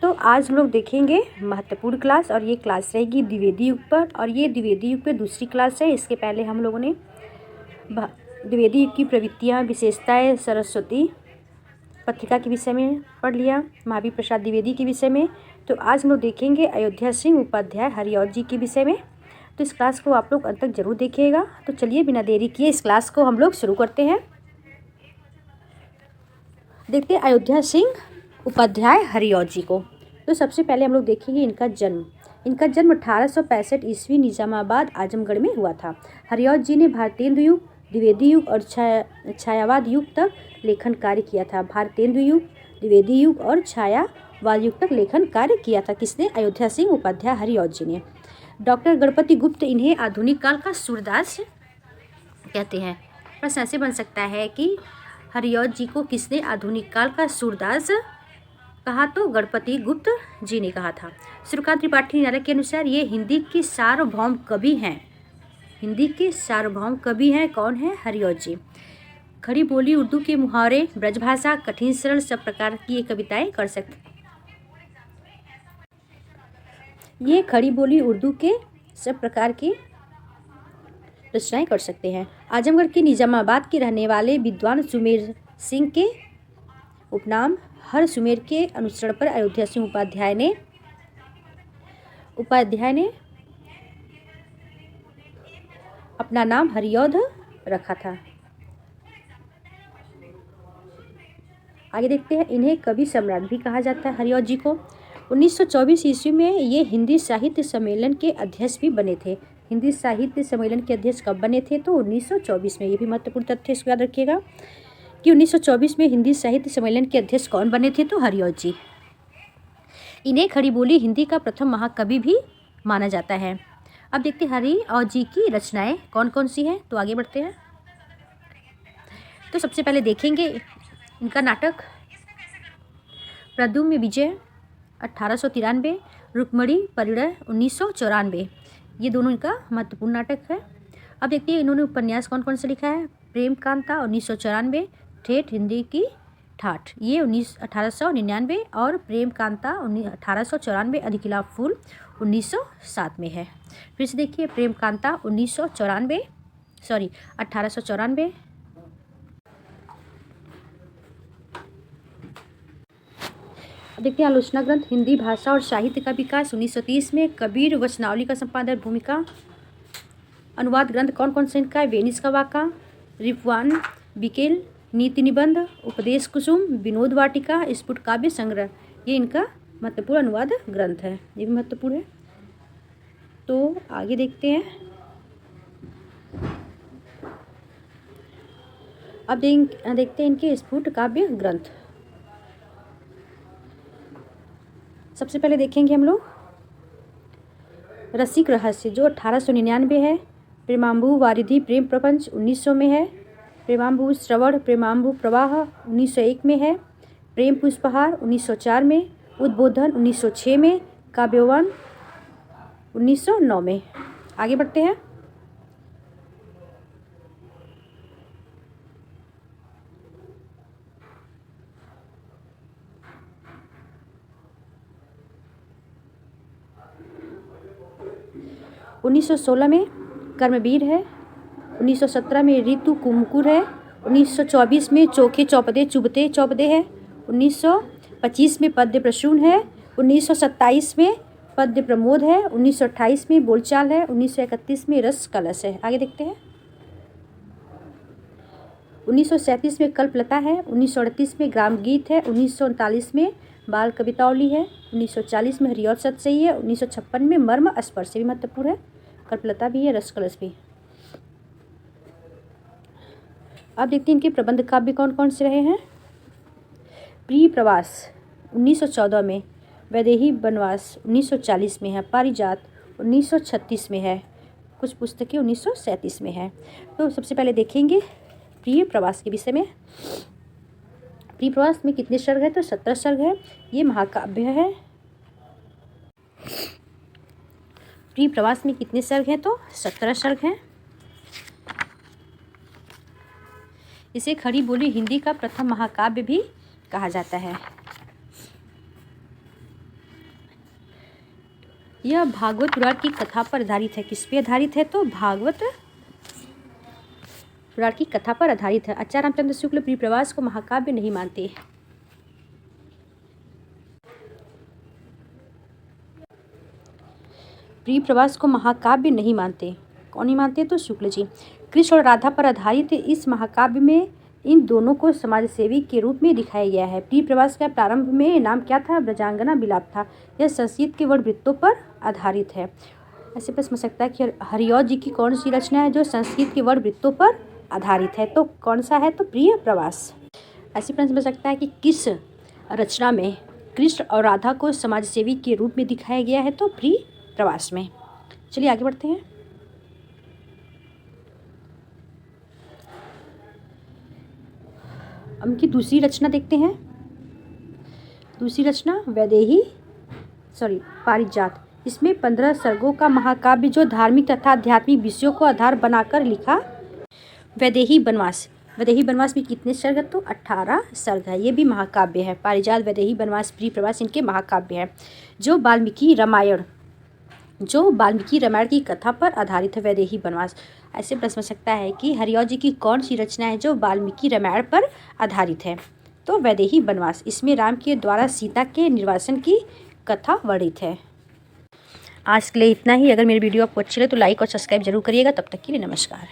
तो आज हम लोग देखेंगे महत्वपूर्ण क्लास, और ये क्लास रहेगी द्विवेदी युग पर, और ये द्विवेदी युग पे दूसरी क्लास है। इसके पहले हम लोगों ने द्विवेदी युग की प्रवृत्तियाँ, विशेषताएं, सरस्वती पत्रिका के विषय में पढ़ लिया, महावीर प्रसाद द्विवेदी के विषय में। तो आज हम लोग देखेंगे अयोध्या सिंह उपाध्याय हरिऔध जी के विषय में। तो इस क्लास को आप लोग अंत तक जरूर देखिएगा। तो चलिए बिना देरी किए इस क्लास को हम लोग शुरू करते हैं। देखते हैं अयोध्या सिंह उपाध्याय हरिऔध जी को। तो सबसे पहले हम लोग देखेंगे इनका जन्म। इनका जन्म 1865 ईस्वी निजामाबाद आजमगढ़ में हुआ था। हरिऔध जी ने भारतेंदु युग, द्विवेदी युग और छायावाद युग तक लेखन कार्य किया था। भारतेंदु युग, द्विवेदी युग और छायावाद युग तक लेखन कार्य किया था। किसने? अयोध्या सिंह उपाध्याय हरिऔध जी ने। डॉक्टर गणपति गुप्त इन्हें आधुनिक काल का सूरदास कहते हैं। प्रश्न ऐसे बन सकता है कि हरिऔध जी को किसने आधुनिक काल का सूरदास कहा? तो गणपति गुप्त जी ने कहा था। सूर्यकांत त्रिपाठी निनारक के अनुसार ये हिंदी के सार्वभौम कवि हैं। हिंदी के सार्वभौम कवि हैं। कौन है? हरिऔध जी। खड़ी बोली उर्दू के मुहावरे, ब्रजभाषा, कठिन सरल सब प्रकार की ये कविताएं कर सकते। ये खड़ी बोली उर्दू के सब प्रकार की रचनाएं कर सकते हैं। आजमगढ़ के निजामाबाद के रहने वाले विद्वान सुमेर सिंह के उपनाम हर सुमेर के अनुसरण पर अयोध्या सिंह उपाध्याय ने अपना नाम हरिऔध रखा था। आगे देखते हैं, इन्हें कवि सम्राट भी कहा जाता है हरिऔध जी को। 1924 ईस्वी में ये हिंदी साहित्य सम्मेलन के अध्यक्ष भी बने थे। हिंदी साहित्य सम्मेलन के अध्यक्ष कब बने थे? तो 1924 में। ये भी महत्वपूर्ण तथ्य इसको याद रखिएगा कि 1924 में हिंदी साहित्य सम्मेलन के अध्यक्ष कौन बने थे? तो हरिऔध जी। इन्हें खड़ी बोली हिंदी का प्रथम महाकवि भी माना जाता है। अब देखते हैं हरिऔध जी की रचनाएं कौन कौन सी हैं। तो आगे बढ़ते हैं। तो सबसे पहले देखेंगे इनका नाटक प्रद्युम्न विजय 1893, रुक्मणी परिणय 1994। ये दोनों इनका महत्वपूर्ण नाटक है। अब देखते हैं इन्होंने उपन्यास कौन कौन से लिखा है। प्रेम कांता 1994, ठेठ हिंदी की ठाठ ये 1899, और प्रेम कांता 1894, अधिखिलाफ फूल 1907 में है। फिर से देखिए, प्रेम कांता 1894। देखते हैं आलोचना ग्रंथ हिंदी भाषा और साहित्य का विकास 1930 में। कबीर वचनावली का संपादन, भूमिका अनुवाद ग्रंथ कौन कौन से इनका है। वेनिस का वाका, रिपवान बिकेल, नीति निबंध, उपदेश कुसुम, विनोद वाटिका, स्फुट काव्य संग्रह। ये इनका महत्वपूर्ण अनुवाद ग्रंथ है। ये भी महत्वपूर्ण है। तो आगे देखते हैं। अब देखते हैं इनके स्फुट काव्य ग्रंथ। सबसे पहले देखेंगे हम लोग रसिक रहस्य जो 1899 है। प्रेमांबु वारिधि प्रेम प्रपंच 1900 में है। प्रेमांबु श्रवण प्रेमांबु प्रवाह 1901 में है। प्रेम पुष्पहार 1904 में। उद्बोधन 1906 में। काव्यवन 1909 में। आगे बढ़ते हैं। उन्नीस 1916 में कर्मवीर है। 1917 में ऋतु कुमकुर है। 1924 में चोखे चौपदे चुभते चौपदे है। 1925 में पद्य प्रसून है। 1927 में पद्य प्रमोद है। 1928 में बोलचाल है। 1931 में रस कलश है। आगे देखते हैं। 1937 में कल्पलता है। 1938 में ग्राम गीत है। 1939 में बाल कवितावली है। 1940 में हरिऔध सतसई है। 1956 में मर्म स्पर्श भी महत्वपूर्ण है। कल्पलता भी है, रस कलश भी। अब देखते हैं इनके प्रबंध काव्य कौन कौन से रहे हैं। प्रिय प्रवास 1914 में। वैदेही वनवास 1940 में है। पारिजात 1936 में है। कुछ पुस्तकें 1937 में है। तो सबसे पहले देखेंगे प्रिय प्रवास के विषय में। प्रिय प्रवास में कितने सर्ग है? तो 17 सर्ग है। ये महाकाव्य है। प्रिय प्रवास में कितने सर्ग हैं? तो 17 सर्ग हैं। इसे खड़ी बोली हिंदी का प्रथम महाकाव्य भी कहा जाता है। यह भागवत पुराण की कथा पर आधारित है। किस पे आधारित है? तो भागवत पुराण की कथा पर आधारित है। आचार्य रामचंद्र शुक्ल प्रिय प्रवास को महाकाव्य नहीं मानते। प्रिय प्रवास को महाकाव्य नहीं मानते। कौन नहीं मानते? तो शुक्ल जी। कृष्ण और राधा पर आधारित इस महाकाव्य में इन दोनों को समाजसेवी के रूप में दिखाया गया है। प्रिय प्रवास का प्रारंभ में नाम क्या था? ब्रजांगना विलाप था। यह संस्कृत के वर्ण वृत्तों पर आधारित है। ऐसे प्रश्न हो सकता है कि हरिऔध जी की कौन सी रचना है जो संस्कृत के वर्ण वृत्तों पर आधारित है? तो कौन सा है? तो प्रिय प्रवास। ऐसे प्रश्न हो सकता है कि किस रचना में कृष्ण और राधा को समाजसेवी के रूप में दिखाया गया है? तो प्रिय प्रवास में। चलिए आगे बढ़ते हैं। अब उनकी दूसरी रचना देखते हैं। दूसरी रचना पारिजात। इसमें 15 सर्गों का महाकाव्य जो धार्मिक तथा आध्यात्मिक विषयों को आधार बनाकर लिखा। वैदेही वनवास। वैदेही वनवास में कितने सर्ग है? तो 18 सर्ग है। ये भी महाकाव्य है। पारिजात, वैदेही वनवास, प्रिय प्रवास इनके महाकाव्य है जो वाल्मीकि रामायण की कथा पर आधारित है। वैदेही वनवास। ऐसे प्रश्न हो सकता है कि हरिऔध जी की कौन सी रचना है जो वाल्मीकि रामायण पर आधारित है? तो वैदेही वनवास। इसमें राम के द्वारा सीता के निर्वासन की कथा वर्णित है। आज के लिए इतना ही। अगर मेरी वीडियो आपको अच्छी लगे तो लाइक और सब्सक्राइब जरूर करिएगा। तब तक के लिए नमस्कार।